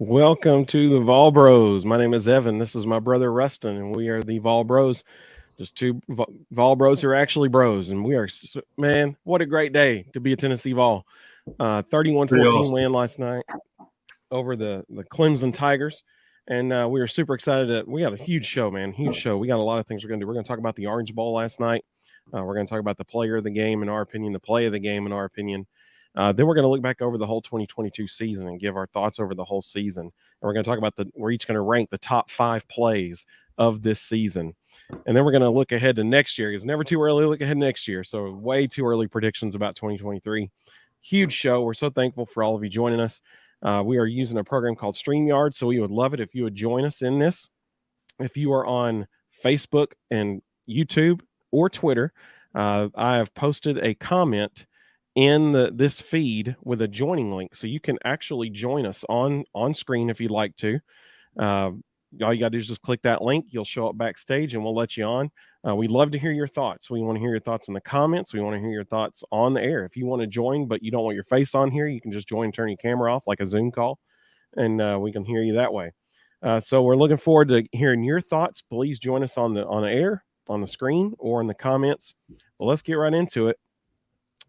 Welcome to the Vol Bros. My name is Evan. This is my brother Rustin, and we are the Vol Bros. Just two Vol Bros who are actually bros, and we are man. What a great day to be a Tennessee Vol. 31-14 Awesome. win last night over the Clemson Tigers, and we were super excited. We got a huge show, man. Huge show. We got a lot of things we're gonna do. We're gonna talk about the Orange Bowl last night. We're gonna talk about the player of the game, in our opinion, the play of the game, in our opinion. Then we're going to look back over the whole 2022 season and give our thoughts over the whole season. And we're going to talk about we're each going to rank the top 5 plays of this season. And then we're going to look ahead to next year. It's never too early to look ahead next year. So way too early predictions about 2023. Huge show. We're so thankful for all of you joining us. We are using a program called StreamYard. So we would love it if you would join us in this. If you are on Facebook and YouTube or Twitter, I have posted a comment in this feed with a joining link, so you can actually join us on screen if you'd like to. All you got to do is just click that link. You'll show up backstage, and we'll let you on. We'd love to hear your thoughts. We want to hear your thoughts in the comments. We want to hear your thoughts on the air. If you want to join, but you don't want your face on here, you can just join, turn your camera off like a Zoom call, and we can hear you that way. So we're looking forward to hearing your thoughts. Please join us on the air, on the screen, or in the comments. Well, let's get right into it.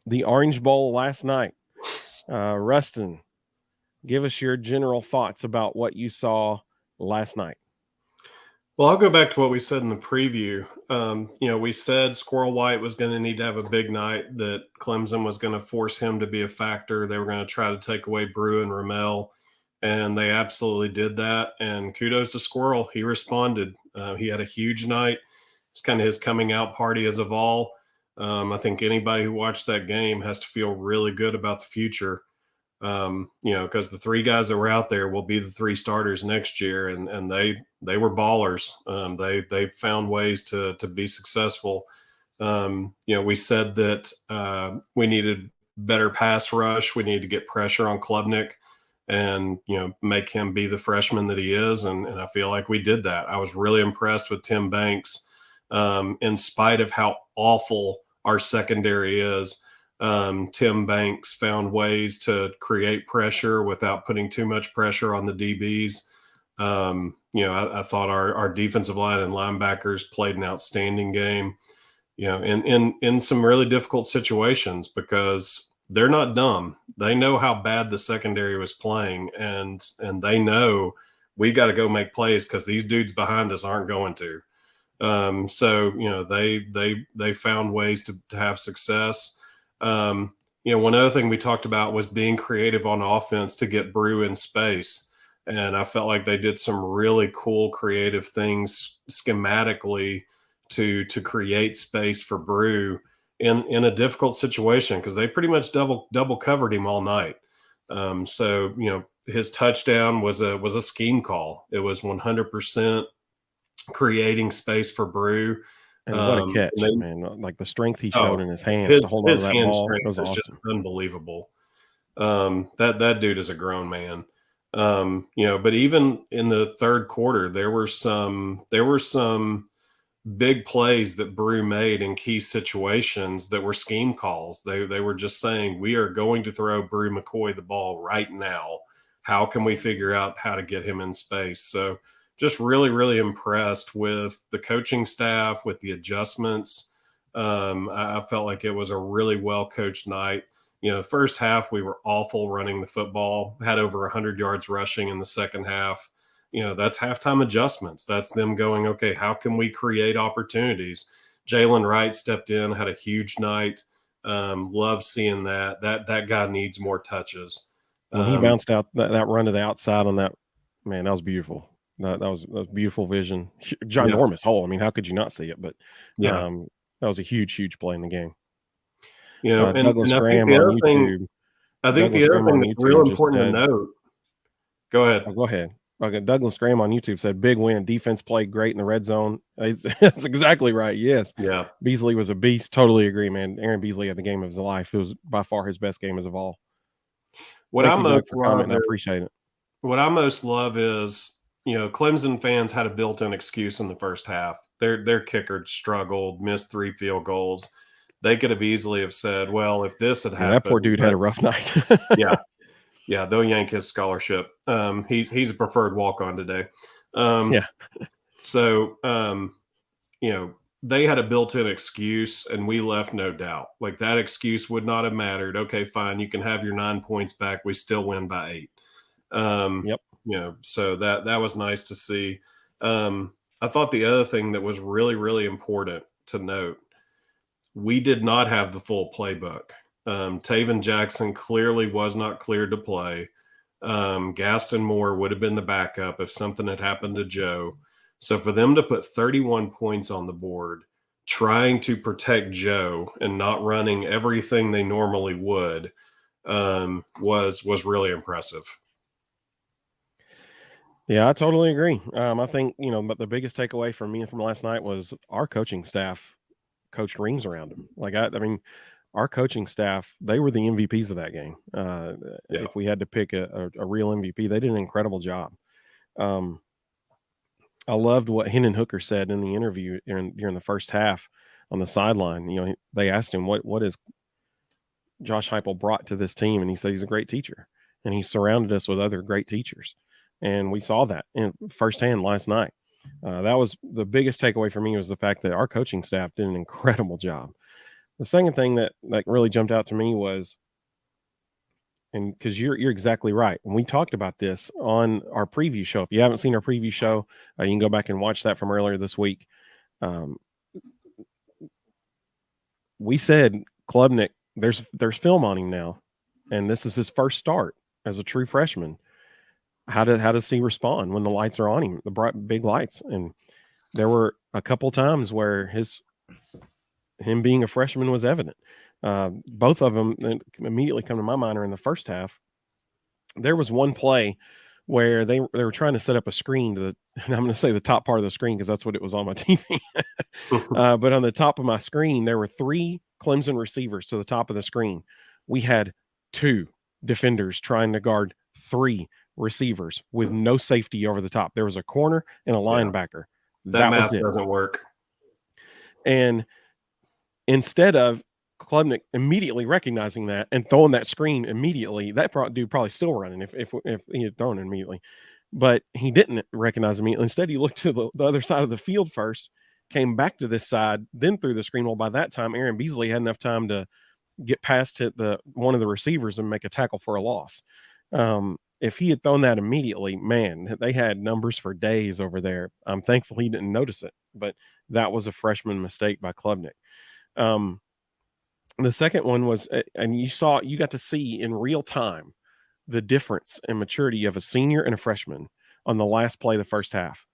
The Orange Bowl last night. Rustin, give us your general thoughts about what you saw last night. Well, I'll go back to what we said in the preview. We said Squirrel White was going to need to have a big night, that Clemson was going to force him to be a factor. They were going to try to take away Brew and Ramel, and they absolutely did that. And kudos to Squirrel. He responded. He had a huge night. It's kind of his coming out party as a Vol. I think anybody who watched that game has to feel really good about the future. Because the 3 guys that were out there will be the 3 starters next year, and they were ballers. They found ways to be successful. We said that we needed better pass rush. We needed to get pressure on Klubnik and make him be the freshman that he is, and I feel like we did that. I was really impressed with Tim Banks, in spite of how awful our secondary is. Tim Banks found ways to create pressure without putting too much pressure on the DBs. I thought our defensive line and linebackers played an outstanding game, in some really difficult situations, because they're not dumb. They know how bad the secondary was playing, and they know we got to go make plays because these dudes behind us aren't going to. So they found ways to have success. One other thing we talked about was being creative on offense to get Brew in space. And I felt like they did some really cool, creative things schematically to create space for Brew in a difficult situation, because they pretty much double covered him all night. His touchdown was a scheme call. It was 100% creating space for Brew. And what a catch, man. Like the strength he showed in his hands to hold on to that ball. It was awesome. Just unbelievable. That dude is a grown man. But even in the third quarter, there were some big plays that Brew made in key situations that were scheme calls. They were just saying, we are going to throw Brew McCoy the ball right now. How can we figure out how to get him in space? So just really, really impressed with the coaching staff, with the adjustments. I felt like it was a really well-coached night. First half, we were awful running the football, had over 100 yards rushing in the second half. That's halftime adjustments. That's them going, okay, how can we create opportunities? Jalen Wright stepped in, had a huge night. Love seeing that. That guy needs more touches. When he bounced out that run to the outside on that, man, that was beautiful. That was beautiful vision. Ginormous hole. I mean, how could you not see it? But that was a huge play in the game. Douglas Graham on YouTube. I think the other thing that's real important to note. Go ahead. Go ahead. Okay, Douglas Graham on YouTube said, "Big win. Defense played great in the red zone." That's exactly right. Yes. Yeah. Beasley was a beast. Totally agree, man. Aaron Beasley had the game of his life. It was by far his best game as of all. What I most love, I appreciate it. What I most love is, Clemson fans had a built-in excuse in the first half. Their kicker struggled, missed 3 field goals. They could have easily have said, well, if this had happened. That poor dude had a rough night. Yeah. Yeah, they'll yank his scholarship. He's a preferred walk-on today. Yeah. So, you know, they had a built-in excuse, and we left no doubt. Like that excuse would not have mattered. Okay, fine, you can have your 9 points back. We still win by 8. Yep. You know, so that was nice to see. I thought the other thing that was really, really important to note, we did not have the full playbook. Taven Jackson clearly was not cleared to play. Gaston Moore would have been the backup if something had happened to Joe. So for them to put 31 points on the board, trying to protect Joe and not running everything they normally would, was really impressive. Yeah, I totally agree. I think, but the biggest takeaway from me from last night was our coaching staff coached rings around him. Like, I mean, our coaching staff, they were the MVPs of that game. Yeah. If we had to pick a real MVP, they did an incredible job. I loved what Hendon Hooker said in the interview during the first half on the sideline. They asked him what is Josh Heupel brought to this team, and he said he's a great teacher, and he surrounded us with other great teachers, and we saw that in firsthand last night. That was the biggest takeaway for me, was the fact that our coaching staff did an incredible job. The second thing that really jumped out to me was, and because you're exactly right, when we talked about this on our preview show, if you haven't seen our preview show, you can go back and watch that from earlier this week. We said Klubnik, there's film on him now, and this is his first start as a true freshman. How does he respond when the lights are on him, the bright big lights? And there were a couple times where him being a freshman was evident. Both of them immediately come to my mind are in the first half. There was one play where they were trying to set up a screen and I'm going to say the top part of the screen because that's what it was on my TV. But on the top of my screen, there were 3 Clemson receivers to the top of the screen. We had 2 defenders trying to guard 3 receivers with no safety over the top. There was a corner and a linebacker. That math was it. doesn't work. And instead of Klubnik immediately recognizing that and throwing that screen immediately, that dude probably still running if he had thrown it immediately. But he didn't recognize immediately. Instead, he looked to the other side of the field first, came back to this side, then threw the screen. Well, by that time, Aaron Beasley had enough time to get past one of the receivers and make a tackle for a loss. If he had thrown that immediately, man, they had numbers for days over there. I'm thankful he didn't notice it, but that was a freshman mistake by Klubnik. The second one was, and you got to see in real time the difference in maturity of a senior and a freshman on the last play of the first half.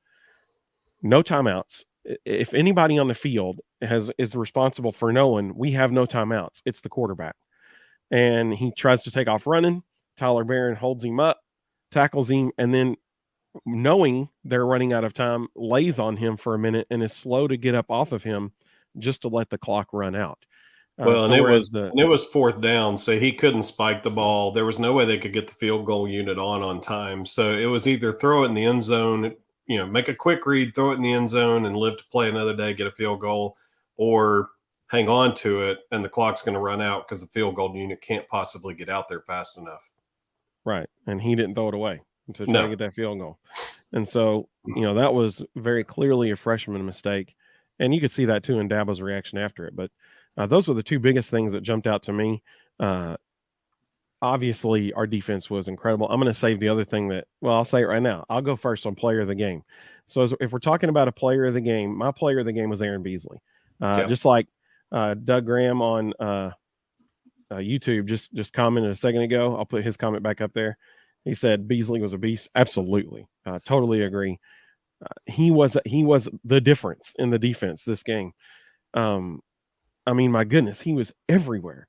No timeouts. If anybody on the field is responsible for knowing we have no timeouts, it's the quarterback. And he tries to take off running. Tyler Barron holds him up, tackles him, and then knowing they're running out of time, lays on him for a minute and is slow to get up off of him just to let the clock run out. Well, and it was 4th down, so he couldn't spike the ball. There was no way they could get the field goal unit on time. So it was either throw it in the end zone, make a quick read, throw it in the end zone, and live to play another day, get a field goal, or hang on to it, and the clock's going to run out because the field goal unit can't possibly get out there fast enough. Right, and he didn't throw it away to try to get that field goal. And so, that was very clearly a freshman mistake, and you could see that too in Dabo's reaction after it. But those were the 2 biggest things that jumped out to me. Obviously, our defense was incredible. I'm going to save the other thing I'll say it right now. I'll go first on player of the game. So if we're talking about a player of the game, my player of the game was Aaron Beasley. Just like Doug Graham on YouTube just commented a second ago. I'll put his comment back up there. He said Beasley was a beast. Absolutely. Totally agree. He was the difference in the defense this game. I mean, my goodness, he was everywhere.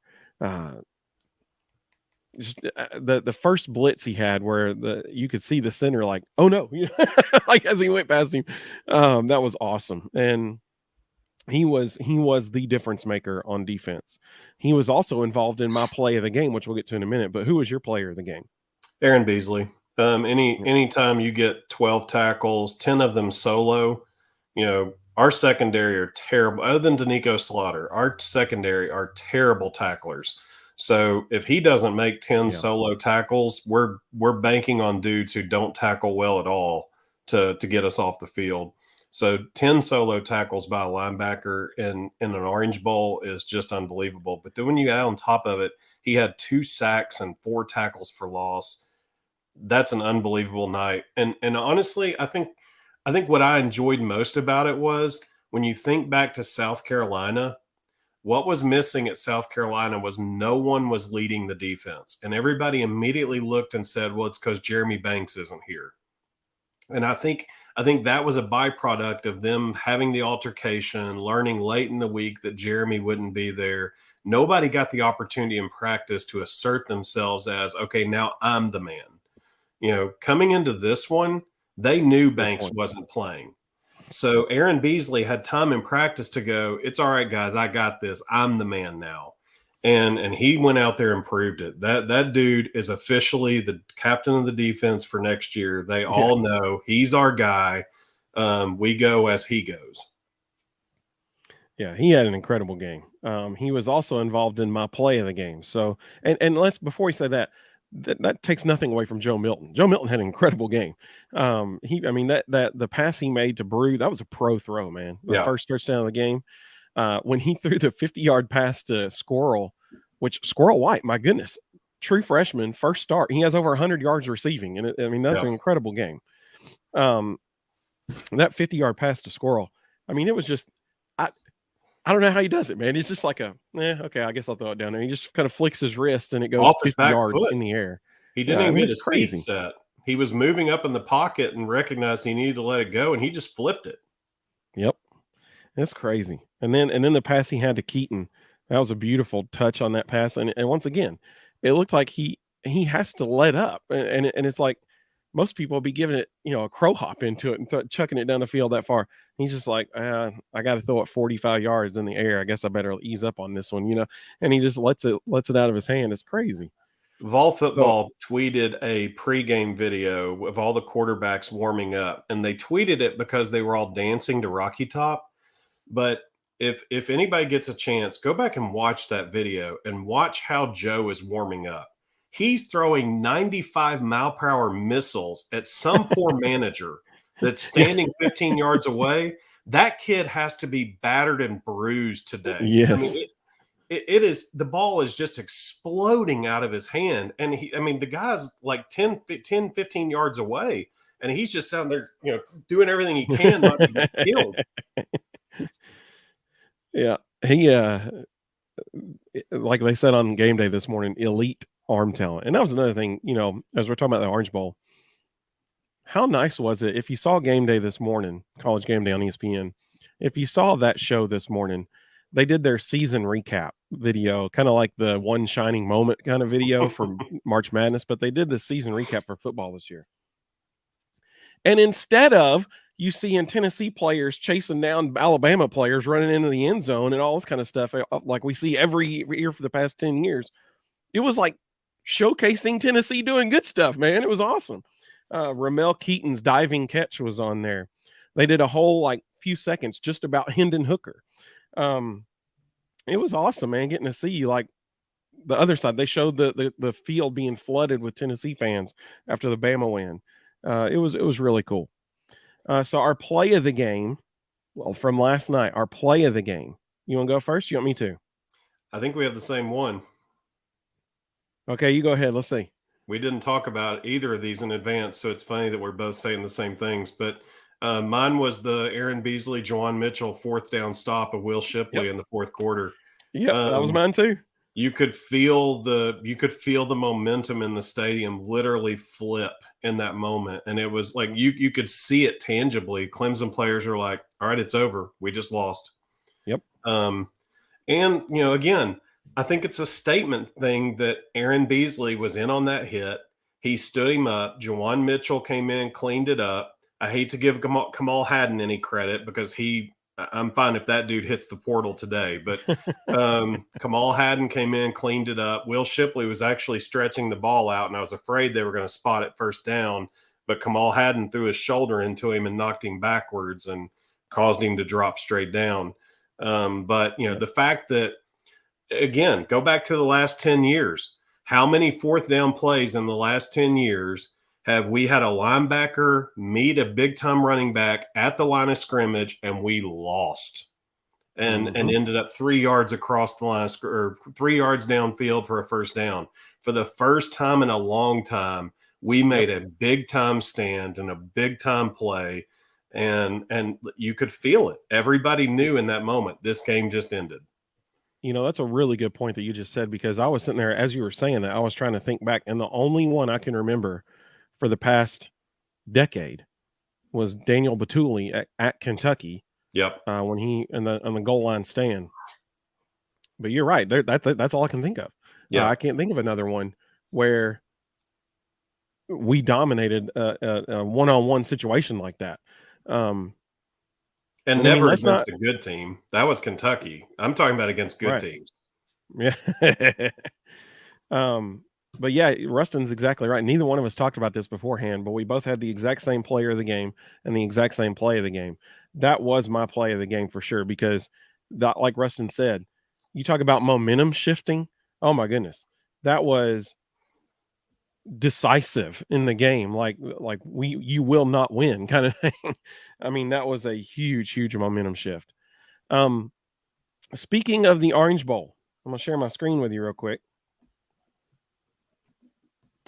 Just the first blitz he had where you could see the center like, oh no, like as he went past him. That was awesome. And he was the difference maker on defense. He was also involved in my play of the game, which we'll get to in a minute. But who was your player of the game? Aaron Beasley. Anytime you get 12 tackles, 10 of them solo, our secondary are terrible. Other than Danico Slaughter, our secondary are terrible tacklers. So if he doesn't make 10 Yeah. solo tackles, we're banking on dudes who don't tackle well at all to get us off the field. So 10 solo tackles by a linebacker in an Orange Bowl is just unbelievable. But then when you add on top of it, he had 2 sacks and 4 tackles for loss. That's an unbelievable night. And honestly, I think what I enjoyed most about it was when you think back to South Carolina, what was missing at South Carolina was no one was leading the defense. And everybody immediately looked and said, well, it's because Jeremy Banks isn't here. And I think that was a byproduct of them having the altercation, learning late in the week that Jeremy wouldn't be there. Nobody got the opportunity in practice to assert themselves as, okay, now I'm the man. Coming into this one, they knew Banks wasn't playing. So Aaron Beasley had time in practice to go, it's all right, guys, I got this. I'm the man now. And he went out there and proved it. That dude is officially the captain of the defense for next year. They all know he's our guy. We go as he goes. Yeah, he had an incredible game. He was also involved in my play of the game. So, and let's before we say that takes nothing away from Joe Milton. Joe Milton had an incredible game. That the pass he made to Brew, that was a pro throw, man. The first touchdown of the game. When he threw the 50-yard pass to Squirrel, which Squirrel White, my goodness, true freshman, first start. He has over 100 yards receiving, and that's an incredible game. That 50-yard pass to Squirrel, it was just I don't know how he does it, man. It's just like okay, I guess I'll throw it down there. He just kind of flicks his wrist and it goes 50 yards in the air. He didn't even get his feet set. He was moving up in the pocket and recognized he needed to let it go, and he just flipped it. Yep. That's crazy. And then the pass he had to Keaton, that was a beautiful touch on that pass. And once again, it looked like he has to let up. And it's like most people will be giving it, a crow hop into it and chucking it down the field that far. He's just like, I got to throw it 45 yards in the air. I guess I better ease up on this one, and he just lets it out of his hand. It's crazy. Vol Football tweeted a pregame video of all the quarterbacks warming up, and they tweeted it because they were all dancing to Rocky Top. But if anybody gets a chance, go back and watch that video and watch how Joe is warming up. He's throwing 95-mile-per-hour missiles at some poor manager that's standing 15 yards away. That kid has to be battered and bruised today. Yes. It is, the ball is just exploding out of his hand. And the guy's like 10, 15 yards away. And he's just down there, doing everything he can not to get killed. Yeah. He, like they said on game day this morning, elite arm talent. And that was another thing, as we're talking about the Orange Bowl, how nice was it if you saw game day this morning, College Game Day on ESPN, if you saw that show this morning, they did their season recap video, kind of like the one shining moment kind of video from March Madness, but they did the season recap for football this year. And instead of you seeing Tennessee players chasing down Alabama players running into the end zone and all this kind of stuff, like we see every year for the past 10 years, it was like showcasing Tennessee doing good stuff, man. It was awesome. Ramel Keaton's diving catch was on there. They did a whole few seconds just about Hendon Hooker. It was awesome, man, getting to see the other side. They showed the field being flooded with Tennessee fans after the Bama win. It was really cool. So our play of the game, from last night, our play of the game. You want to go first? You want me to? I think we have the same one. Okay, you go ahead. Let's see. We didn't talk about either of these in advance, so it's funny that we're both saying the same things. But mine was the Aaron Beasley, Juwan Mitchell 4th down stop of Will Shipley in the 4th quarter. Yeah, that was mine too. You could feel the momentum in the stadium literally flip in that moment, and it was like you could see it tangibly. Clemson players are like, "All right, it's over. We just lost." Yep. And again, I think it's a statement thing that Aaron Beasley was in on that hit. He stood him up. Juwan Mitchell came in, cleaned it up. I hate to give Kamal Hadden any credit because I'm fine if that dude hits the portal today. But Kamal Hadden came in, cleaned it up. Will Shipley was actually stretching the ball out, and I was afraid they were going to spot it first down. But Kamal Hadden threw his shoulder into him and knocked him backwards and caused him to drop straight down. The fact that again, go back to the last 10 years. How many fourth down plays in the last 10 years have we had a linebacker meet a big time running back at the line of scrimmage and we lost and ended up 3 yards across the line or 3 yards downfield for a first down? For the first time in a long time, we made a big time stand and a big time play, and you could feel it. Everybody knew in that moment this game just ended. You know, that's a really good point that you just said, because I was sitting there as you were saying that, I was trying to think back, and the only one I can remember for the past decade was Daniel Batuli at Kentucky. Yep. When he on the goal line stand. But you're right. That's all I can think of. Yeah. I can't think of another one where we dominated a one-on-one situation like that. And I mean, never let's against not. a good team. That was Kentucky. I'm talking about against good Right. teams. Yeah. But yeah, Rustin's exactly right. Neither one of us talked about this beforehand, but we both had the exact same player of the game and the exact same play of the game. That was my play of the game for sure, because that, like Rustin said, you talk about momentum shifting. Oh my goodness. That was decisive in the game. Like you will not win kind of thing. I mean, that was a huge momentum shift. Speaking of the Orange Bowl, I'm gonna share my screen with you real quick.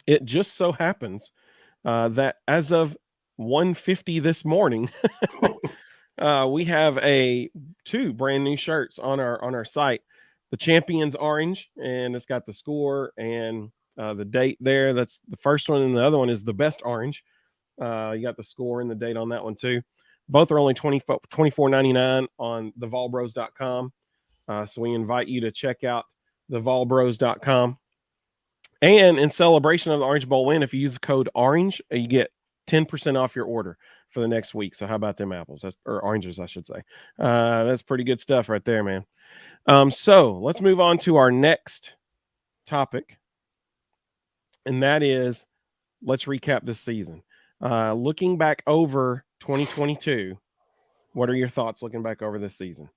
It just so happens that as of 1:50 this morning, we have two brand new shirts on our site. The Champions Orange, and it's got the score and the date there. That's the first one, and the other one is the Best Orange. You got the score and the date on that one too. Both are only $24.99 on thevolbros.com. So we invite you to check out thevolbros.com. And in celebration of the Orange Bowl win, if you use the code ORANGE, you get 10% off your order for the next week. So how about them apples? Or oranges, I should say. That's pretty good stuff right there, man. So let's move on to our next topic. And that is, let's recap this season. Looking back over 2022, what are your thoughts looking back over this season?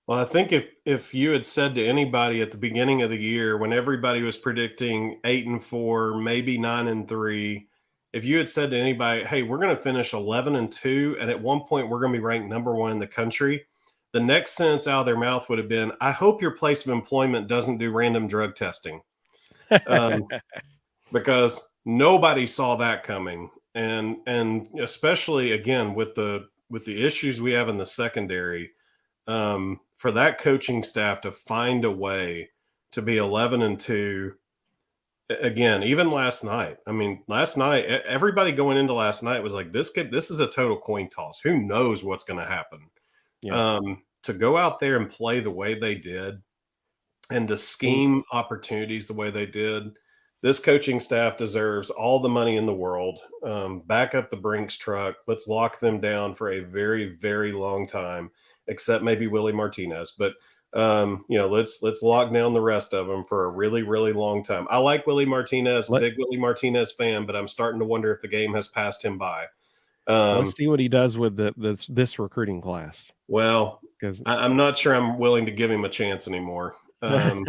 Well, I think if you had said to anybody at the beginning of the year, when everybody was predicting 8-4, maybe 9-3, if you had said to anybody, "Hey, we're going to finish 11-2, and at one point we're going to be ranked number one in the country," the next sentence out of their mouth would have been, "I hope your place of employment doesn't do random drug testing," because nobody saw that coming, and especially again with the issues we have in the secondary. For that coaching staff to find a way to be 11-2 again, even last night. I mean, last night, everybody going into last night was like, this is a total coin toss. Who knows what's going to happen? Yeah. To go out there and play the way they did and to scheme opportunities the way they did, this coaching staff deserves all the money in the world. Back up the Brinks truck. Let's lock them down for a very, very long time, except maybe Willie Martinez. But let's lock down the rest of them for a really, really long time. I like Willie Martinez, big Willie Martinez fan, but I'm starting to wonder if the game has passed him by. Let's see what he does with this recruiting class. Well, because I'm not sure I'm willing to give him a chance anymore. When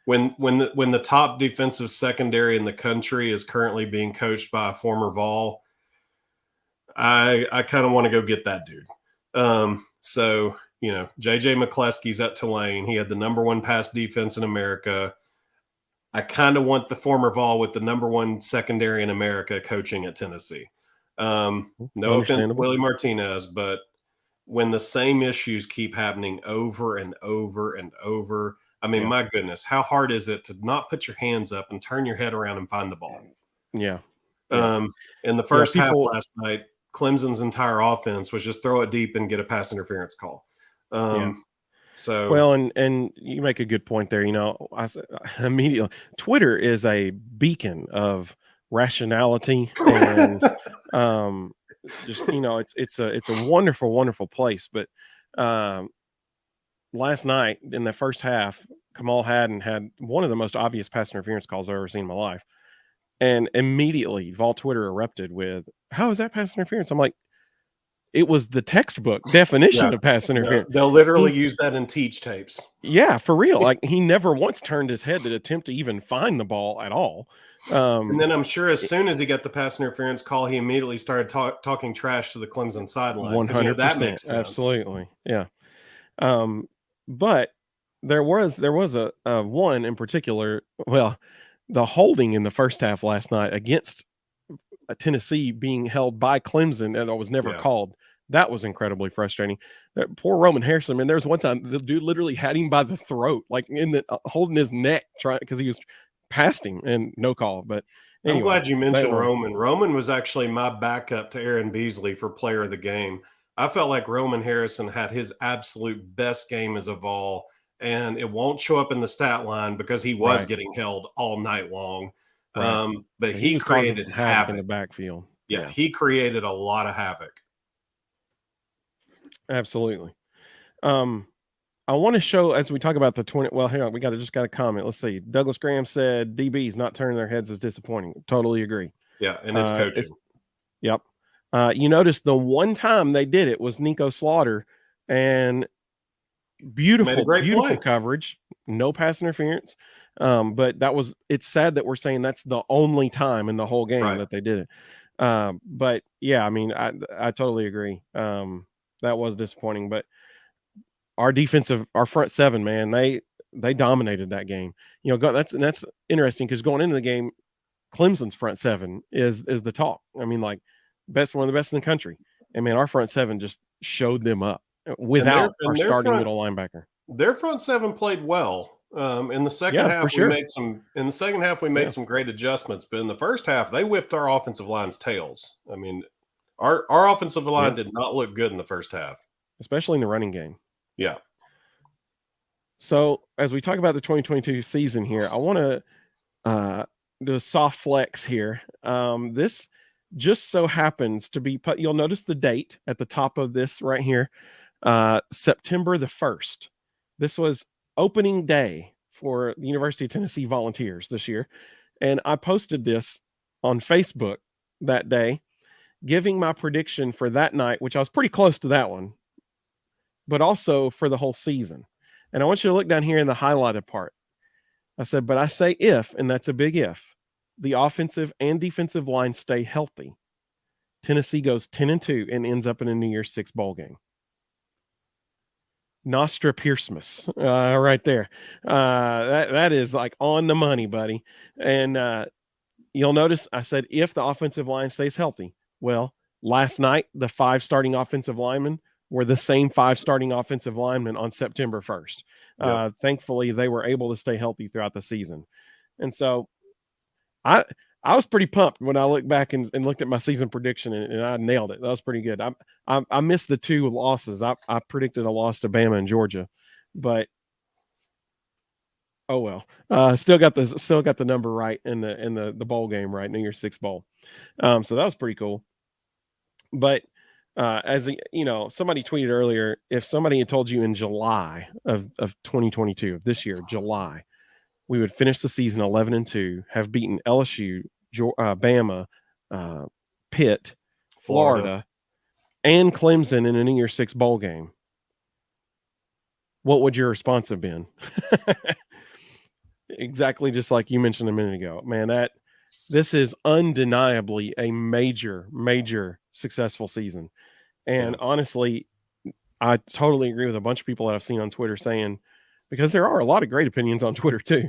the top defensive secondary in the country is currently being coached by a former Vol, I kind of want to go get that dude. So JJ McCleskey's at Tulane. He had the number one pass defense in America. I kind of want the former Vol with the number one secondary in America coaching at Tennessee. No offense to Willie Martinez, but when the same issues keep happening over and over and over, I mean, my goodness, how hard is it to not put your hands up and turn your head around and find the ball? Yeah. In the first half last night, Clemson's entire offense was just throw it deep and get a pass interference call. So well, and you make a good point there. I immediately, Twitter is a beacon of rationality and just it's a wonderful place. But last night in the first half, Kamal Hadden had one of the most obvious pass interference calls I've ever seen in my life. And immediately Vol Twitter erupted with, "How is that pass interference?" I'm like, it was the textbook definition Yeah. of pass interference. They'll literally use that in teach tapes. Yeah, for real. Like, he never once turned his head to attempt to even find the ball at all. And then I'm sure as soon as he got the pass interference call, he immediately started talking trash to the Clemson sideline, because 100%, that makes sense. absolutely, yeah. But there was a one in particular. Well, the holding in the first half last night against Tennessee being held by Clemson and that was never Yeah. called. That was incredibly frustrating. That poor Roman Harrison, man. There was one time the dude literally had him by the throat, like in the holding his neck, trying because he was past him and no call. But anyway, I'm glad you mentioned Roman. Roman was actually my backup to Aaron Beasley for player of the game. I felt like Roman Harrison had his absolute best game as a Vol, and it won't show up in the stat line because he was Right. getting held all night long. Right. But He he was causing created some havoc in the backfield. Yeah, he created a lot of havoc. Absolutely. I want to show as we talk about the 20. Well, hang on, we just got a comment. Let's see. Douglas Graham said DBs not turning their heads is disappointing. Totally agree. Yeah, and it's coaching. Yep. You notice the one time they did it was Nico Slaughter, and beautiful coverage, no pass interference. But it's sad that we're saying that's the only time in the whole game that they did it. But yeah, I mean, I totally agree. That was disappointing, but our front seven, man, they dominated that game. You know, that's interesting because going into the game, Clemson's front seven is the talk. I mean, like one of the best in the country. And man, our front seven just showed them up without our starting middle linebacker. Their front seven played well. In the second half, we made some great adjustments, but in the first half, they whipped our offensive line's tails. I mean, our offensive line did not look good in the first half, especially in the running game. Yeah. So as we talk about the 2022 season here, I want to do a soft flex here. This just so happens to be put. You'll notice the date at the top of this right here, September the 1st. This was opening day for the University of Tennessee Volunteers this year, and I posted this on Facebook that day, giving my prediction for that night, which I was pretty close to that one, but also for the whole season. And I want you to look down here in the highlighted part. I said, but I say if, and that's a big if, the offensive and defensive lines stay healthy, Tennessee goes 10-2 and ends up in a New Year's Six bowl game. Nostra Piercemas, right there. That is like on the money, buddy. And you'll notice I said if the offensive line stays healthy. Well, last night, the 5 starting offensive linemen were the same 5 starting offensive linemen on September 1st. Thankfully, they were able to stay healthy throughout the season. And so I was pretty pumped when I looked back and looked at my season prediction, and I nailed it. That was pretty good. I missed the 2 losses. I predicted a loss to Bama and Georgia, but oh well. Still got the number right in the bowl game, right? New Year's Six bowl. So that was pretty cool. But as you know, somebody tweeted earlier, if somebody had told you in July of 2022, of this year, July, we would finish the season 11-2, have beaten LSU, Bama, Pitt, Florida, and Clemson in a New Year's Six bowl game, what would your response have been? Exactly, just like you mentioned a minute ago, man. This is undeniably a major successful season. And honestly, I totally agree with a bunch of people that I've seen on Twitter saying, because there are a lot of great opinions on Twitter too.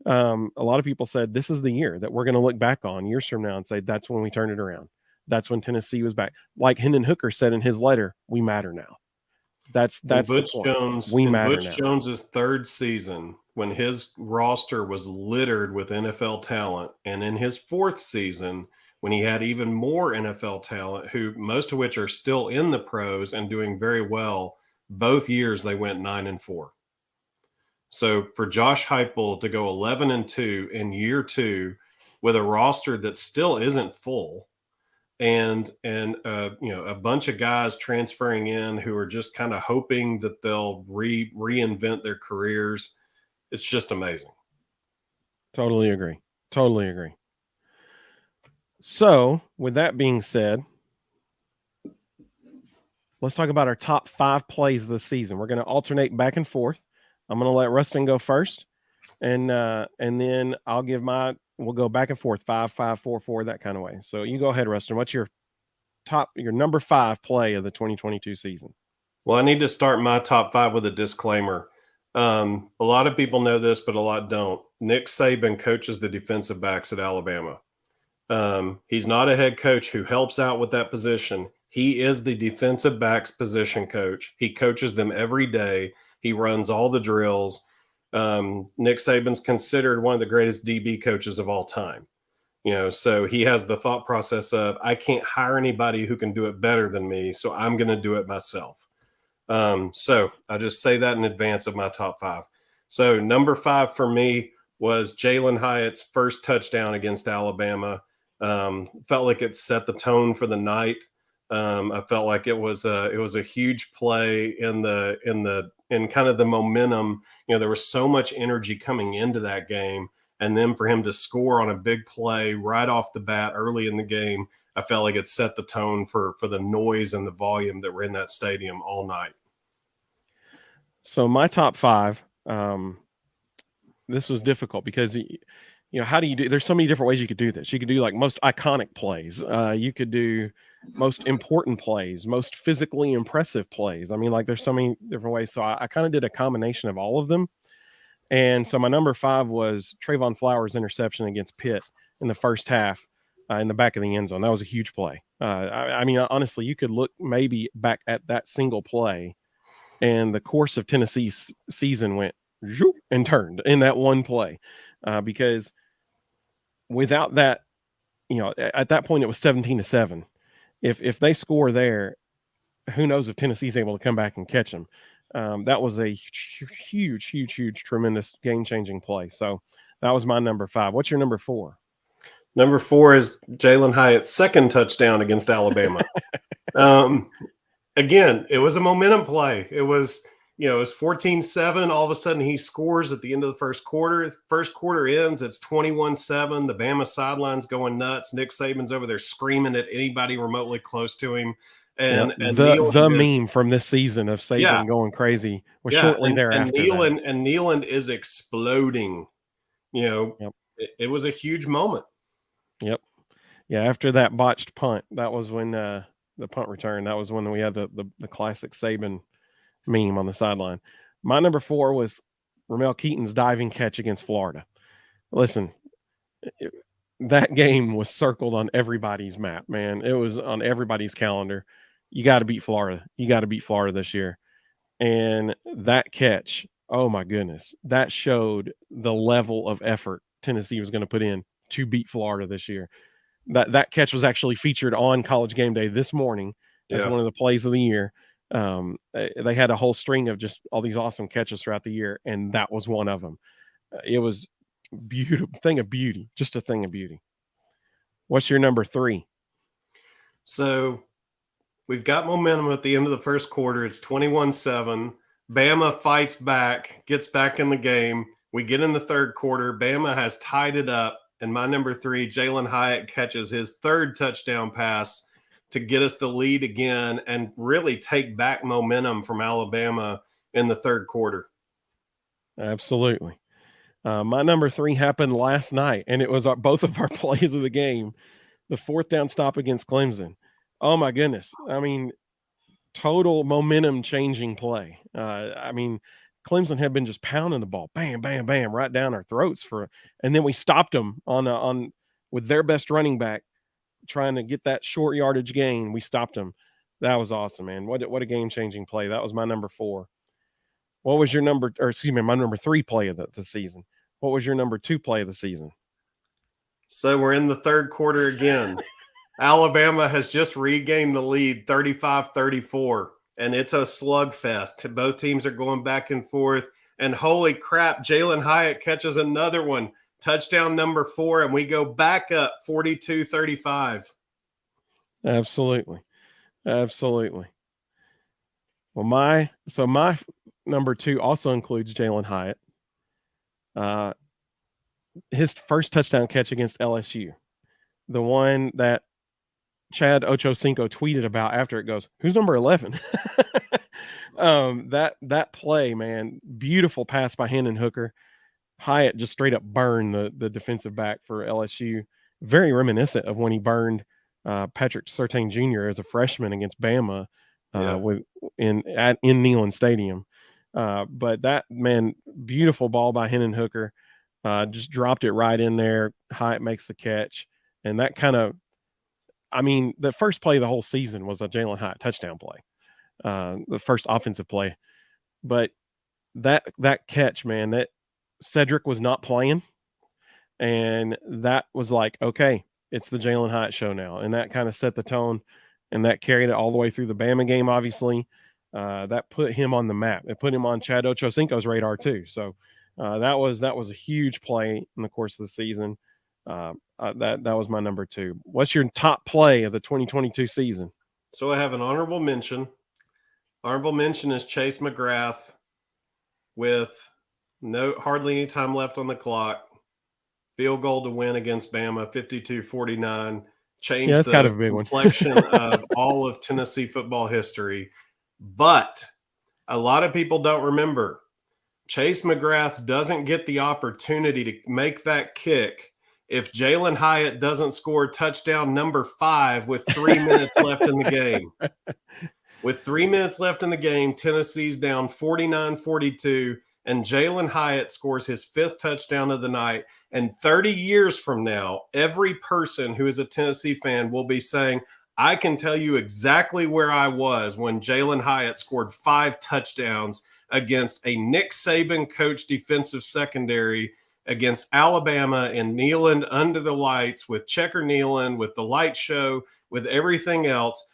A lot of people said this is the year that we're going to look back on years from now and say that's when we turned it around. That's when Tennessee was back. Like Hendon Hooker said in his letter, we matter now. That's Butch Jones. We matter Butch now. Jones's 3rd season, when his roster was littered with NFL talent, and in his 4th season, when he had even more NFL talent, who most of which are still in the pros and doing very well, both years they went 9-4. So for Josh Heupel to go 11-2 in year 2 with a roster that still isn't full, and a bunch of guys transferring in who are just kind of hoping that they'll reinvent their careers, it's just amazing. Totally agree. So with that being said, let's talk about our top 5 plays of the season. We're going to alternate back and forth. I'm going to let Rustin go first, and then I'll give my. We'll go back and forth, 5, 5, 4, 4, that kind of way. So you go ahead, Rustin. What's your number 5 play of the 2022 season? Well, I need to start my top 5 with a disclaimer. A lot of people know this, but a lot don't. Nick Saban coaches the defensive backs at Alabama. He's not a head coach who helps out with that position. He is the defensive backs position coach. He coaches them every day. He runs all the drills. Nick Saban's considered one of the greatest DB coaches of all time. So he has the thought process of, I can't hire anybody who can do it better than me, so I'm going to do it myself. So I just say that in advance of my top 5. So number 5 for me was Jalen Hyatt's first touchdown against Alabama. Felt like it set the tone for the night. I felt like it was a huge play in kind of the momentum. There was so much energy coming into that game, and then for him to score on a big play right off the bat early in the game, I felt like it set the tone for the noise and the volume that were in that stadium all night. So my top 5, this was difficult because how do you do? There's so many different ways you could do this. You could do like most iconic plays. You could do most important plays, most physically impressive plays. I mean, like there's so many different ways. So I kind of did a combination of all of them. And so my number 5 was Trayvon Flowers' interception against Pitt in the first half in the back of the end zone. That was a huge play. I mean, honestly, you could look maybe back at that single play, and the course of Tennessee's season went and turned in that one play, because without that, at that point it was 17-7. If they score there, who knows if Tennessee's able to come back and catch them. That was a huge, tremendous game-changing play. So that was my number 5. What's your number 4? Number 4 is Jalen Hyatt's second touchdown against Alabama. Again, it was a momentum play. It was 14-7. All of a sudden he scores at the end of the first quarter. First quarter ends, it's 21-7. The Bama sideline's going nuts. Nick Saban's over there screaming at anybody remotely close to him. And the meme from this season of Saban going crazy was shortly thereafter. And Neyland is exploding. It was a huge moment. Yep. Yeah, after that botched punt, that was when the punt return, that was when we had the classic Saban meme on the sideline. My number 4 was Ramel Keaton's diving catch against Florida. Listen, that game was circled on everybody's map, man. It was on everybody's calendar. You got to beat Florida. You got to beat Florida this year. And that catch, oh my goodness, that showed the level of effort Tennessee was going to put in to beat Florida this year. That catch was actually featured on College Game Day this morning as one of the plays of the year. They had a whole string of just all these awesome catches throughout the year, and that was one of them. It was beautiful, thing of beauty, just a thing of beauty. What's your number 3? So we've got momentum at the end of the first quarter. It's 21-7. Bama fights back, gets back in the game. We get in the third quarter. Bama has tied it up. And my number 3, Jalen Hyatt catches his third touchdown pass to get us the lead again and really take back momentum from Alabama in the third quarter. Absolutely. My number 3 happened last night, and it was both of our plays of the game. The 4th down stop against Clemson. Oh my goodness. I mean, total momentum changing play. Clemson had been just pounding the ball, bam, bam, bam, right down our throats and then we stopped them on with their best running back trying to get that short yardage gain. We stopped them. That was awesome, man. What a game changing play. That was my number 4. What was your my number 3 play of the season? What was your number 2 play of the season? So we're in the third quarter again. Alabama has just regained the lead 35-34. And it's a slugfest. Both teams are going back and forth. And holy crap, Jalen Hyatt catches another one. Touchdown number 4, and we go back up 42-35. Absolutely. Well, my number 2 also includes Jalen Hyatt. His first touchdown catch against LSU. The one that Chad Ochocinco tweeted about after it goes, who's number 11? That play, man, beautiful pass by Hendon Hooker. Hyatt just straight up burned the defensive back for LSU. Very reminiscent of when he burned Patrick Surtain Jr. as a freshman against Bama in Neyland Stadium. But that, man, beautiful ball by Hendon Hooker. Just dropped it right in there. Hyatt makes the catch. And that kind of, I mean, the first play of the whole season was a Jalen Hyatt touchdown play, the first offensive play. But that catch, man, that Cedric was not playing. And that was like, okay, it's the Jalen Hyatt show now. And that kind of set the tone, and that carried it all the way through the Bama game, obviously. That put him on the map. It put him on Chad Ochocinco's radar, too. So that was a huge play in the course of the season. That was my number 2. What's your top play of the 2022 season? So I have an honorable mention. Honorable mention is Chase McGrath with hardly any time left on the clock. Field goal to win against Bama, 52-49. Changed the kind of a big complexion of all of Tennessee football history. But a lot of people don't remember. Chase McGrath doesn't get the opportunity to make that kick if Jalen Hyatt doesn't score touchdown number 5 with 3 minutes left in the game. With 3 minutes left in the game, Tennessee's down 49-42, and Jalen Hyatt scores his 5th touchdown of the night. And 30 years from now, every person who is a Tennessee fan will be saying, I can tell you exactly where I was when Jalen Hyatt scored 5 touchdowns against a Nick Saban coached defensive secondary against Alabama in Neyland under the lights with Checker Neyland, with the light show, with everything else.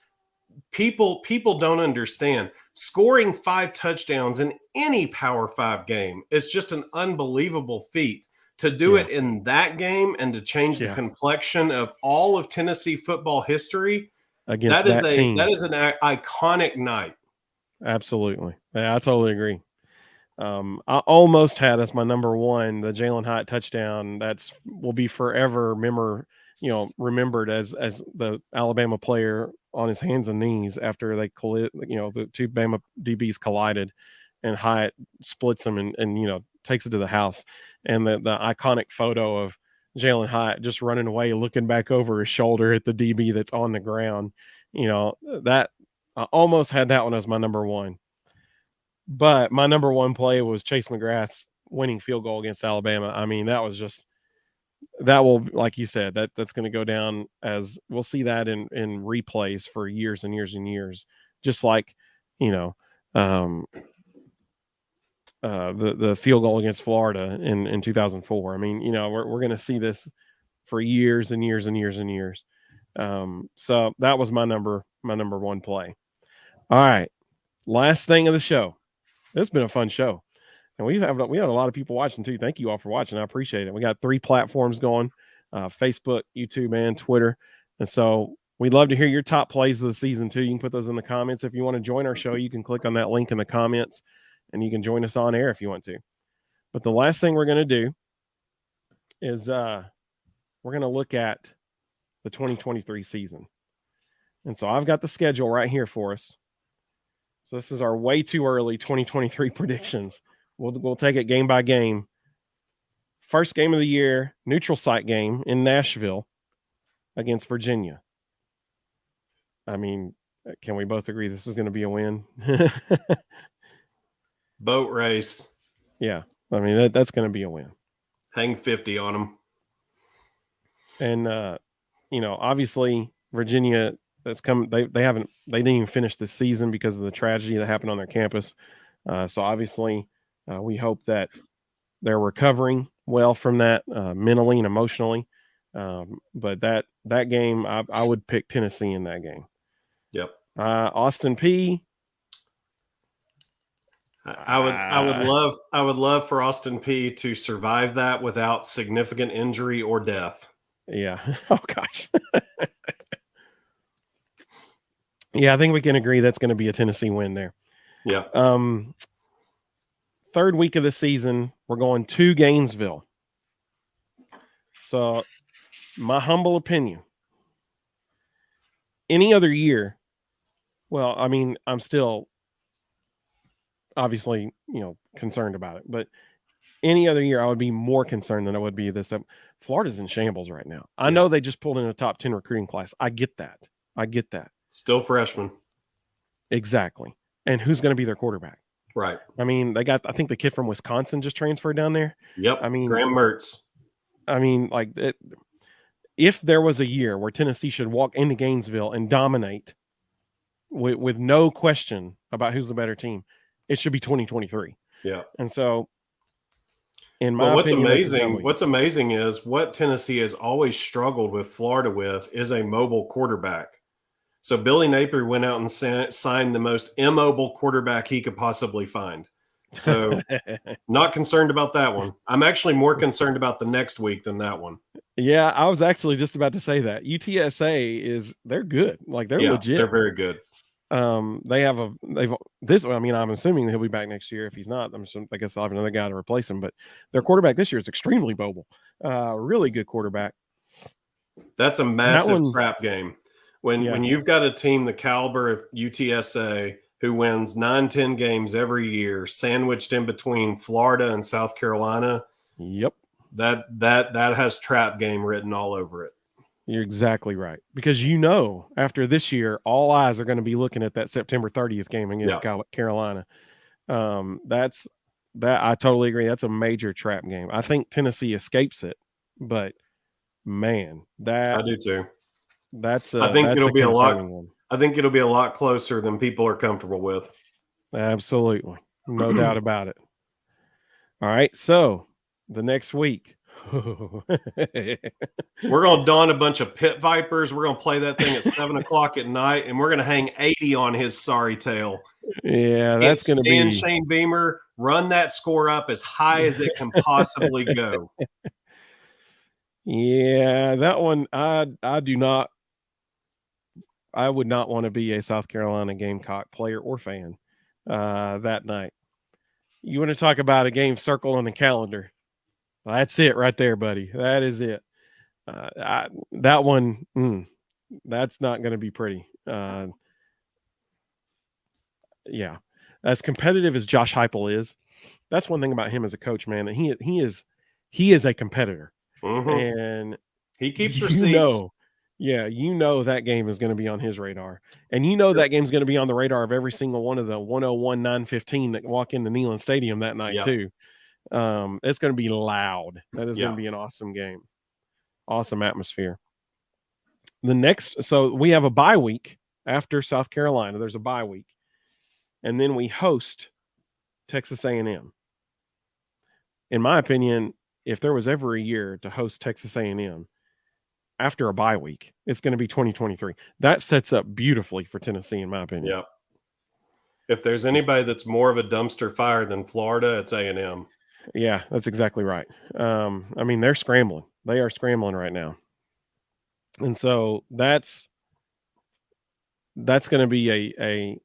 People don't understand. Scoring 5 touchdowns in any Power 5 game is just an unbelievable feat. To do it in that game and to change the complexion of all of Tennessee football history, against that team. That is an iconic night. Absolutely. Yeah, I totally agree. I almost had as my number 1 the Jalen Hyatt touchdown. Will be forever remembered as the Alabama player on his hands and knees after they the 2 Bama DBs collided, and Hyatt splits them and takes it to the house. And the iconic photo of Jalen Hyatt just running away, looking back over his shoulder at the DB that's on the ground. That I almost had that one as my number 1. But my number 1 play was Chase McGrath's winning field goal against Alabama. I mean, that will, like you said, that's going to go down as we'll see that in replays for years and years and years. Just like, the field goal against Florida in 2004. I mean, we're going to see this for years and years and years and years. So that was my number 1 play. All right. Last thing of the show. It's been a fun show. And we had a lot of people watching too. Thank you all for watching. I appreciate it. We got 3 platforms going, Facebook, YouTube, and Twitter. And so we'd love to hear your top plays of the season too. You can put those in the comments. If you want to join our show, you can click on that link in the comments and you can join us on air if you want to. But the last thing we're going to do is we're going to look at the 2023 season. And so I've got the schedule right here for us. So this is our way too early 2023 predictions. We'll take it game by game. First game of the year, neutral site game in Nashville against Virginia. I mean, can we both agree this is going to be a win? Boat race. Yeah. I mean, that's going to be a win. Hang 50 on them. And, obviously Virginia that's come. They didn't even finish the season because of the tragedy that happened on their campus. So obviously we hope that they're recovering well from that mentally and emotionally. But that game, I would pick Tennessee in that game. Yep. Austin Peay. I would love for Austin Peay to survive that without significant injury or death. Yeah. Oh gosh. Yeah, I think we can agree that's going to be a Tennessee win there. Yeah. Third week of the season, we're going to Gainesville. So, my humble opinion, any other year, well, I mean, I'm still obviously, concerned about it, but any other year I would be more concerned than I would be this. Florida's in shambles right now. I know they just pulled in a top 10 recruiting class. I get that. Still freshman. Exactly. And who's going to be their quarterback? Right. I mean, I think the kid from Wisconsin just transferred down there. Yep. I mean, Graham Mertz. I mean, like, if there was a year where Tennessee should walk into Gainesville and dominate with no question about who's the better team, it should be 2023. Yeah. And so, in But my opinion, that's a W. what's amazing is what Tennessee has always struggled with Florida with is a mobile quarterback. So Billy Napier went out and signed the most immobile quarterback he could possibly find. So not concerned about that one. I'm actually more concerned about the next week than that one. Yeah, I was actually just about to say that. UTSA they're good. Like, they're legit. They're very good. I'm assuming he'll be back next year. If he's not, I guess I'll have another guy to replace him. But their quarterback this year is extremely mobile. Really good quarterback. That's a massive trap game. When you've got a team the caliber of UTSA who wins 9-10 games every year, sandwiched in between Florida and South Carolina. Yep. That has trap game written all over it. You're exactly right. Because after this year, all eyes are going to be looking at that September 30th game against Carolina. I totally agree. That's a major trap game. I think Tennessee escapes it, but man, I do too. I think it'll be a lot. I think it'll be a lot closer than people are comfortable with. Absolutely. No doubt about it. All right. So the next week, we're going to don a bunch of pit vipers. We're going to play that thing at 7:00 at night, and we're going to hang 80 on his sorry tail. Yeah, that's going to be Shane Beamer. Run that score up as high as it can possibly go. Yeah, that one I would not want to be a South Carolina Gamecock player or fan that night. You want to talk about a game circled on the calendar? Well, that's it right there, buddy. That is it. That one, that's not going to be pretty. Yeah, as competitive as Josh Heupel is, that's one thing about him as a coach, man. That he is a competitor, and he keeps receipts. That game is going to be on his radar. And that game's going to be on the radar of every single one of the 101-915 that walk into Neyland Stadium that night too. It's going to be loud. That is going to be an awesome game. Awesome atmosphere. So we have a bye week after South Carolina. There's a bye week. And then we host Texas A&M. In my opinion, if there was ever a year to host Texas A&M, after a bye week, it's going to be 2023. That sets up beautifully for Tennessee, in my opinion. Yeah. If there's anybody that's more of a dumpster fire than Florida, it's A&M. Yeah, that's exactly right. I mean, they're scrambling. They are scrambling right now. And so that's going to be a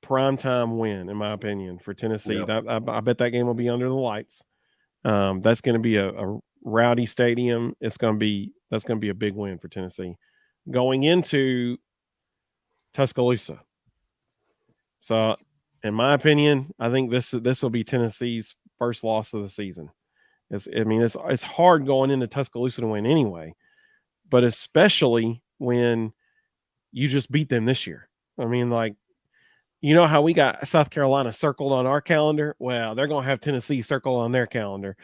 primetime win, in my opinion, for Tennessee. Yep. I bet that game will be under the lights. That's going to be a rowdy stadium. That's going to be a big win for Tennessee going into Tuscaloosa. So, in my opinion, I think this will be Tennessee's first loss of the season. It's hard going into Tuscaloosa to win anyway, but especially when you just beat them this year. I mean, like, how we got South Carolina circled on our calendar? Well, they're going to have Tennessee circled on their calendar.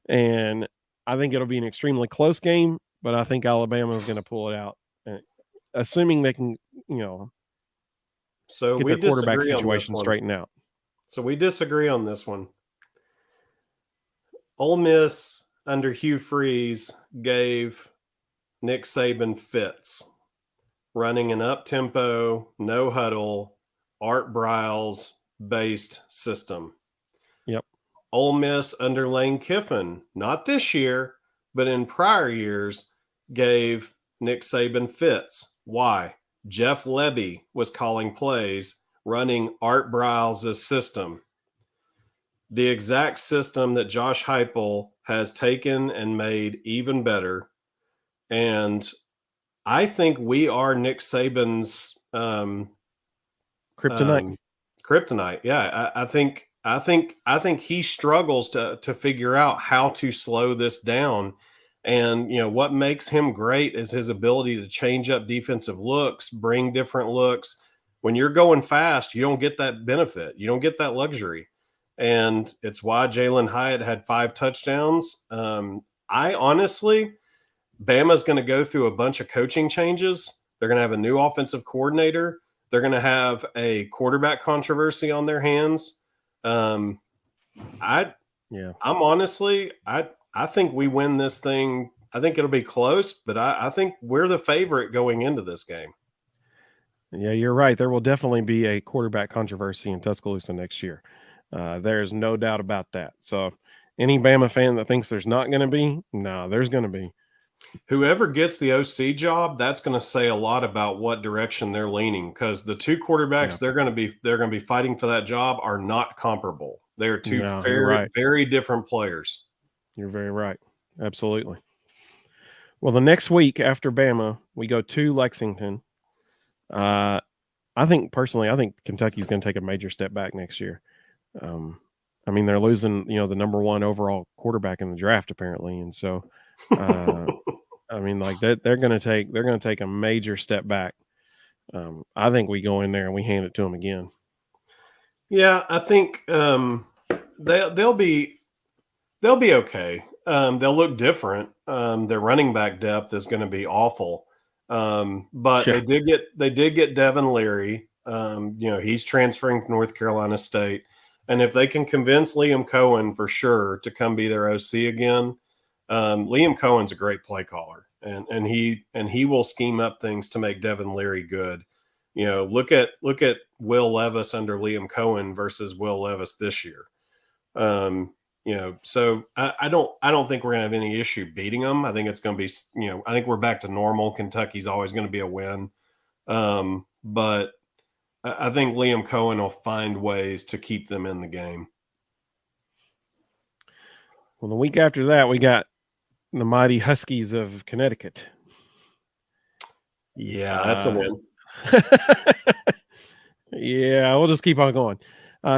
And I think it'll be an extremely close game, but I think Alabama is going to pull it out, assuming they can, so get their quarterback situation straightened out. So we disagree on this one. Ole Miss under Hugh Freeze gave Nick Saban fits, running an up-tempo, no huddle, Art Briles based system. Yep. Ole Miss under Lane Kiffin, not this year, but in prior years, gave Nick Saban fits. Why? Jeff Lebby was calling plays, running Art Briles' system. The exact system that Josh Heupel has taken and made even better. And I think we are Nick Saban's Kryptonite. kryptonite. Yeah, I think he struggles to figure out how to slow this down. And what makes him great is his ability to change up defensive looks, bring different looks. When you're going fast, you don't get that benefit. You don't get that luxury. And it's why Jalen Hyatt had 5 touchdowns. I honestly, Bama's going to go through a bunch of coaching changes. They're going to have a new offensive coordinator. They're going to have a quarterback controversy on their hands. Um, I, I'm honestly, I think we win this thing. I think it'll be close, but I think we're the favorite going into this game. Yeah, you're right. There will definitely be a quarterback controversy in Tuscaloosa next year. There's no doubt about that. So, any Bama fan that thinks there's not going to be, no, there's going to be. Whoever gets the OC job, that's going to say a lot about what direction they're leaning, because the two quarterbacks they're going to be fighting for that job are not comparable. They're two very different players. You're very right. Absolutely. Well, the next week after Bama, we go to Lexington. I think Kentucky's going to take a major step back next year. I mean, they're losing, the number 1 overall quarterback in the draft apparently, and so, I mean, like they're going to take a major step back. I think we go in there and we hand it to them again. Yeah, I think they'll be okay. They'll look different. Their running back depth is going to be awful. But they did get Devin Leary. He's transferring from North Carolina State. And if they can convince Liam Cohen for sure to come be their OC again, Liam Cohen's a great play caller, and he will scheme up things to make Devin Leary good. Look at Will Levis under Liam Cohen versus Will Levis this year. So I don't think we're gonna have any issue beating them. I think it's gonna be, I think we're back to normal. Kentucky's always going to be a win. But I think Liam Cohen will find ways to keep them in the game. Well, the week after that, we got the mighty Huskies of Connecticut. Yeah, that's a win. Yeah, we'll just keep on going.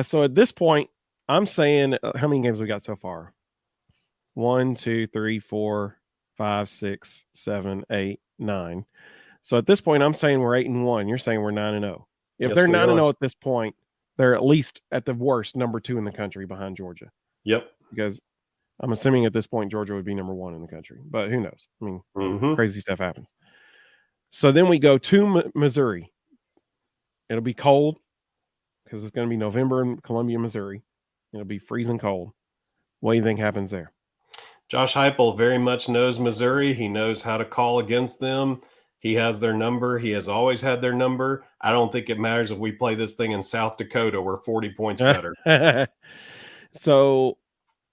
So at this point, I'm saying, how many games we got so far? 1, 2, 3, 4, 5, 6, 7, 8, 9. So at this point, I'm saying we're 8-1. You're saying we're 9-0. If they're 9-0 at this point, they're at least at the worst number 2 in the country behind Georgia. Yep. Because I'm assuming at this point Georgia would be number 1 in the country, but who knows? I mean, crazy stuff happens. So then we go to Missouri. It'll be cold because it's going to be November in Columbia, Missouri. It'll be freezing cold. What do you think happens there? Josh Heupel very much knows Missouri. He knows how to call against them. He has their number. He has always had their number. I don't think it matters if we play this thing in South Dakota. We're 40 points better. So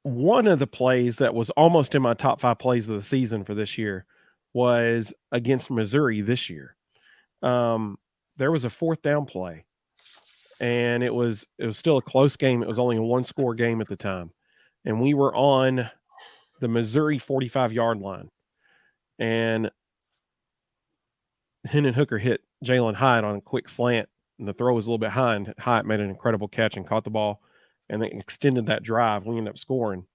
one of the plays that was almost in my top 5 plays of the season for this year was against Missouri this year. There was a 4th down play, and it was still a close game. It was only a 1-score game at the time, and we were on the Missouri 45-yard line, and Hendon Hooker hit Jalen Hyatt on a quick slant, and the throw was a little bit high, and Hyatt made an incredible catch and caught the ball, and they extended that drive. We ended up scoring.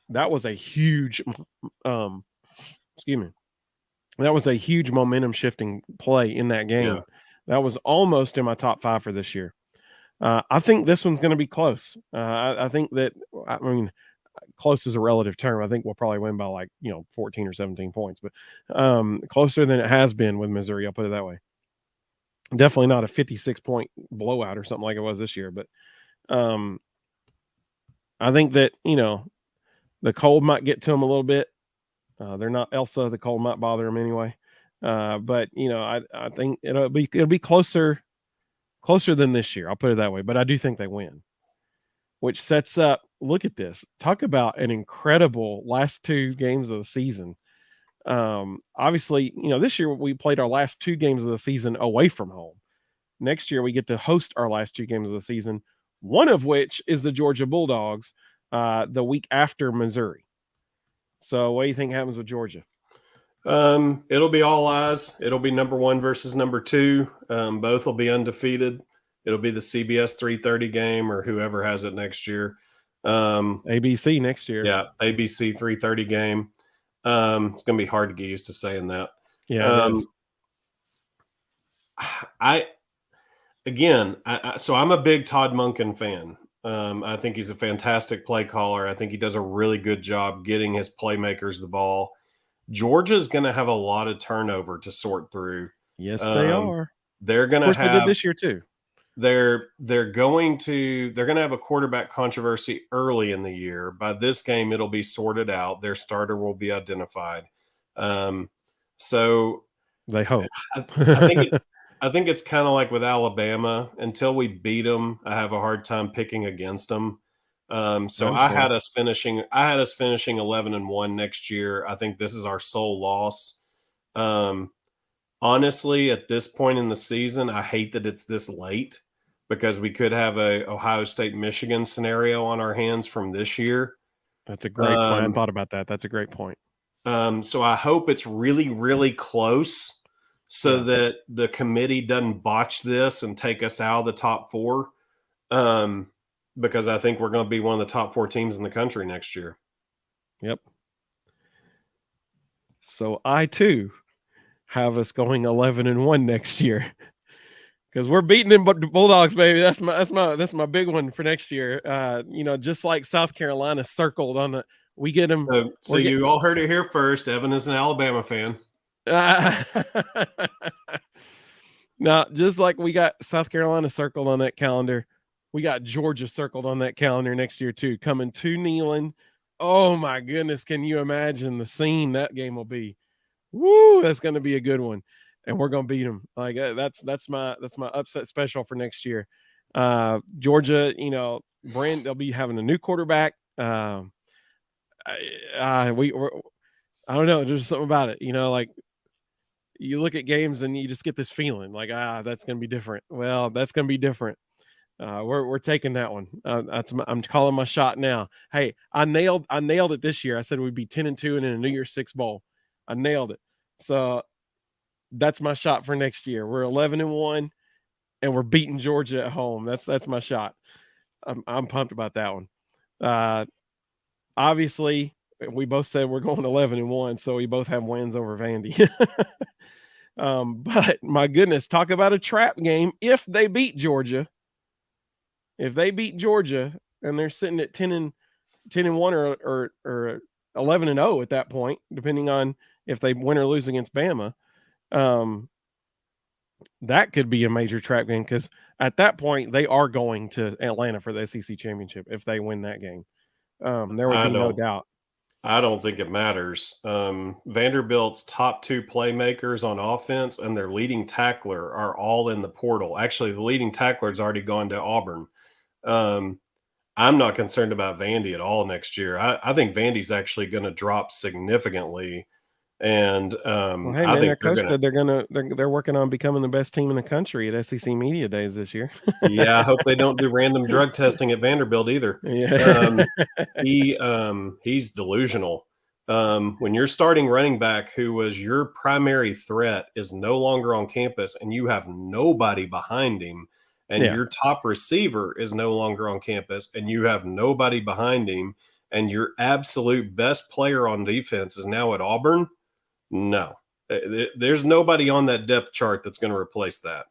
That was a huge, that was a huge momentum shifting play in that game. Yeah. That was almost in my top 5 for this year. I think this one's going to be close. I think that, close is a relative term. I think we'll probably win by 14 or 17 points, but closer than it has been with Missouri. I'll put it that way. Definitely not a 56-point blowout or something like it was this year, but I think that, the cold might get to them a little bit. They're not Elsa. The cold might bother them anyway. But I think it'll be closer than this year. I'll put it that way. But I do think they win, which sets up. Look at this. Talk about an incredible last 2 games of the season. Obviously, this year we played our last 2 games of the season away from home. Next year we get to host our last 2 games of the season, one of which is the Georgia Bulldogs the week after Missouri. So what do you think happens with Georgia? It'll be all eyes. It'll be number 1 versus number 2. Both will be undefeated. It'll be the CBS 3:30 game or whoever has it next year. ABC next year. Yeah, ABC 3:30 game. It's going to be hard to get used to saying that. Yeah, it is. So I'm a big Todd Monken fan. I think he's a fantastic play caller. I think he does a really good job getting his playmakers the ball. Georgia's going to have a lot of turnover to sort through. Yes, they are. They're going Of to course, they did have this year too. they're going to have a quarterback controversy early in the year. By this game, it'll be sorted out. Their starter will be identified. So They hope. I think it's kind of like with Alabama. Until we beat them, I have a hard time picking against them. So I had us finishing 11-1 next year. I think this is our sole loss. Honestly, at this point in the season, I hate that it's this late because we could have a Ohio State Michigan scenario on our hands from this year. That's a great point. I thought about that. That's a great point. So I hope it's really, really close so that the committee doesn't botch this and take us out of the top 4. Because I think we're going to be one of the top 4 teams in the country next year. Yep. So I too have us going 11-1 next year because we're beating them Bulldogs, baby. That's my big one for next year. Just like South Carolina circled on the, we get them. So you all heard it here first. Evan is an Alabama fan. Now, just like we got South Carolina circled on that calendar, we got Georgia circled on that calendar next year too, coming to Neyland. Oh my goodness, can you imagine the scene that game will be? Woo, that's going to be a good one, and we're going to beat them. Like that's my upset special for next year. Georgia, they'll be having a new quarterback. I don't know, there's something about it, like you look at games and you just get this feeling like that's going to be different. Well, that's going to be different. We're taking that one. I'm calling my shot now. Hey, I nailed it this year. I said we'd be 10-2 and in a New Year's Six bowl. I nailed it. So that's my shot for next year. We're 11-1 and we're beating Georgia at home. That's my shot. I'm pumped about that one. Obviously, we both said we're going 11-1, so we both have wins over Vandy. But my goodness, talk about a trap game. If they beat Georgia and they're sitting at 10-1 or 11-0 at that point, depending on if they win or lose against Bama, that could be a major trap game because at that point they are going to Atlanta for the SEC championship if they win that game. There would be no doubt. I don't think it matters. Vanderbilt's top 2 playmakers on offense and their leading tackler are all in the portal. Actually, the leading tackler has already gone to Auburn. I'm not concerned about Vandy at all next year. I think Vandy's actually going to drop significantly. And I think they're working on becoming the best team in the country at SEC Media Days this year. Yeah, I hope they don't do random drug testing at Vanderbilt either. Yeah. He's delusional. When your starting running back, who was your primary threat, is no longer on campus and you have nobody behind him, and your top receiver is no longer on campus and you have nobody behind him, and your absolute best player on defense is now at Auburn, no. There's nobody on that depth chart that's going to replace that.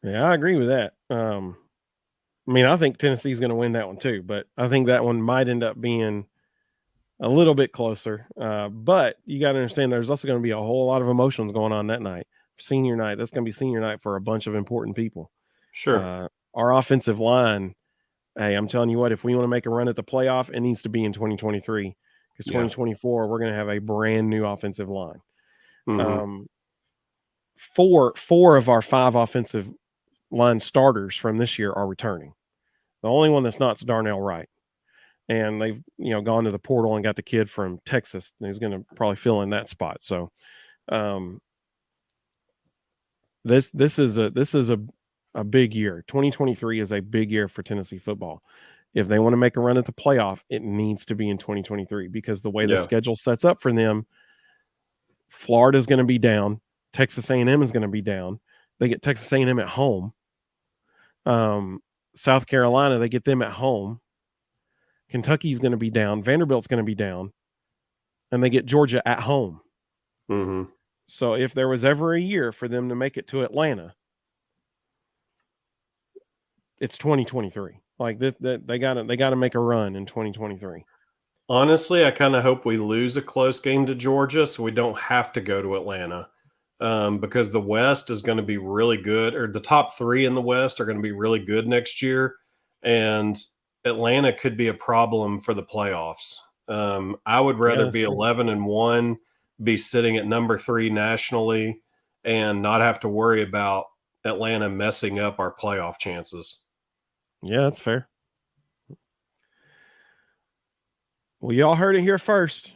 Yeah, I agree with that. I think Tennessee's going to win that one too, but I think that one might end up being a little bit closer. But you got to understand there's also going to be a whole lot of emotions going on that night. Senior night. That's going to be senior night for a bunch of important people. Sure. Our offensive line, hey, I'm telling you what, if we want to make a run at the playoff, it needs to be in 2023 because 2024, we're going to have a brand new offensive line. Mm-hmm. Four of our 5 offensive line starters from this year are returning. The only one that's not is Darnell Wright. And they've, gone to the portal and got the kid from Texas who's going to probably fill in that spot. So this is a big year. 2023 is a big year for Tennessee football. If they want to make a run at the playoff, it needs to be in 2023 because the way the schedule sets up for them, Florida's going to be down. Texas A&M is going to be down. They get Texas A&M at home. South Carolina, they get them at home. Kentucky's going to be down. Vanderbilt's going to be down. And they get Georgia at home. Mm-hmm. So if there was ever a year for them to make it to Atlanta, it's 2023. Like this, they got to make a run in 2023. Honestly, I kind of hope we lose a close game to Georgia so we don't have to go to Atlanta, because the West is going to be really good, or the top three in the West are going to be really good next year, and Atlanta could be a problem for the playoffs. I would rather be 11-1, be sitting at number 3 nationally, and not have to worry about Atlanta messing up our playoff chances. Yeah, that's fair. Well, y'all heard it here first.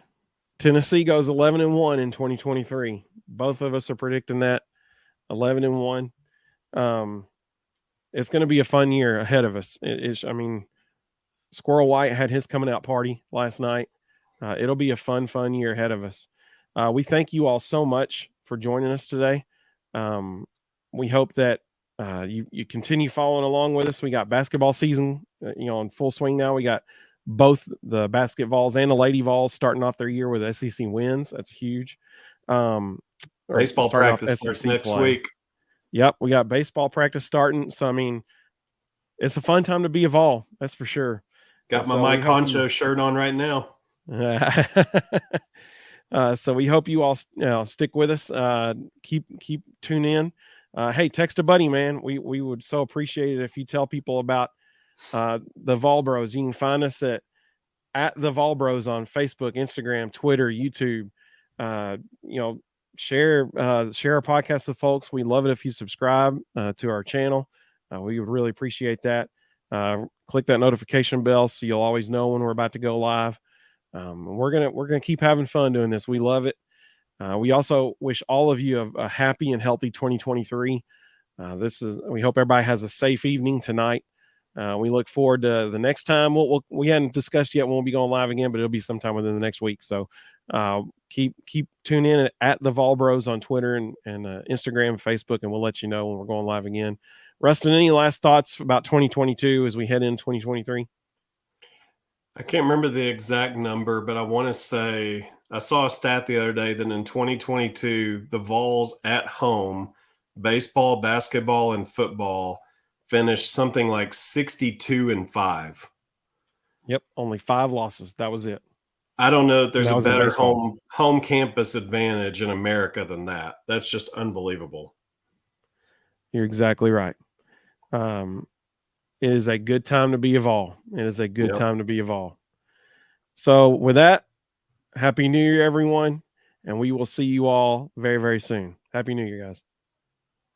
Tennessee goes 11-1 in 2023. Both of us are predicting that 11-1. It's going to be a fun year ahead of us. I mean, Squirrel White had his coming out party last night. It'll be a fun year ahead of us. We thank you all so much for joining us today. We hope that you continue following along with us. We got basketball season, in full swing now. We got both the basket Vols and the Lady Vols starting off their year with SEC wins. That's huge. Baseball practice starts next week. Yep, we got baseball practice starting. So, I mean, it's a fun time to be a Vol. That's for sure. Got my Mike Honcho shirt on right now. So we hope you all stick with us. Keep tune in. Hey, text a buddy, man. We would so appreciate it if you tell people about the Vol Bros. You can find us at the Vol Bros on Facebook, Instagram, Twitter, YouTube. Share our podcast with folks. We love it if you subscribe to our channel. We would really appreciate that. Click that notification bell so you'll always know when we're about to go live. We're gonna keep having fun doing this. We love it. We also wish all of you a happy and healthy 2023. We hope everybody has a safe evening tonight. We look forward to the next time. We hadn't discussed yet when we'll be going live again, but it'll be sometime within the next week. So keep tuning in at the Vol Bros on Twitter and Instagram and Facebook, and we'll let you know when we're going live again. Rustin, any last thoughts about 2022 as we head into 2023? I can't remember the exact number, but I want to say I saw a stat the other day that in 2022, the Vols at home, baseball, basketball, and football finished something like 62-5. Yep, only 5 losses. That was it. I don't know if there's a better home campus advantage in America than that. That's just unbelievable. You're exactly right. It is a good time to be a Vol. It is a good time to be a Vol. So with that, Happy New Year, everyone. And we will see you all very, very soon. Happy New Year, guys.